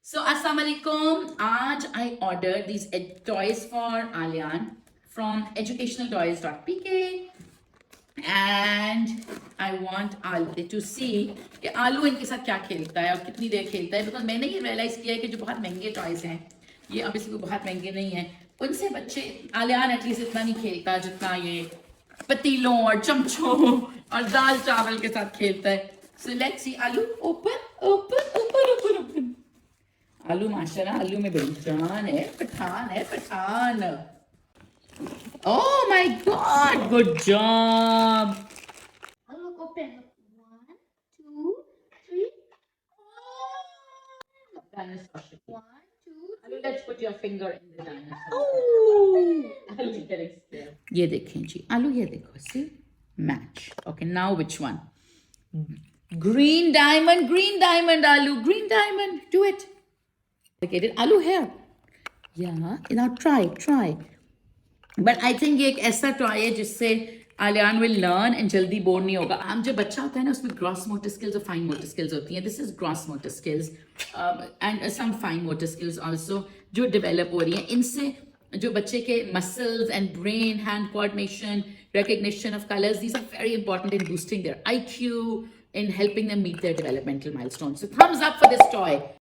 So, Assalamu alaikum. I ordered these toys for Alyaan from educationaltoys.pk, and I want Alu to see कि आलू इनके साथ क्या खेलता है और कितनी देर खेलता है, बिकॉज मैंने ये रियलाइज किया है कि जो बहुत महंगे टॉयज हैं, ये ऑब्वियसली कोई बहुत महंगे नहीं हैं, उनसे बच्चे आलियान एटलीस्ट इतना नहीं खेलता जितना ये पतीलों और चमचों और दाल चावल के साथ खेलता है. So let's see. आलू open open open open open. आलू माशाल्लाह, आलू में बड़ी जान है, Pathan. Oh my god, good job. Oh, look, open. 1, 2, 3. Dinosaur ship. 1, 2, Alu, let's put your finger in the dinosaur. Oh! Alu getting scared. ये देखें जी, आलू ये देखो, see? Match. Okay, now which one? Green diamond, Alu, green diamond. Do it. Okay, did Alu here? Yeah, now try. But I think ये एक ऐसा toy है जिससे आलियान विल लर्न एंड जल्दी बोर नहीं होगा. हम जब बच्चा होता है ना, उसमें ग्रॉस मोटर स्किल्स और फाइन मोटर स्किल्स होती हैं. This is gross motor skills and some fine motor skills also जो डेवलप हो रही हैं. इनसे जो बच्चे के muscles and brain, hand coordination, recognition of colors, these are very important in boosting their IQ, in helping them meet their developmental milestones. So thumbs up for this toy.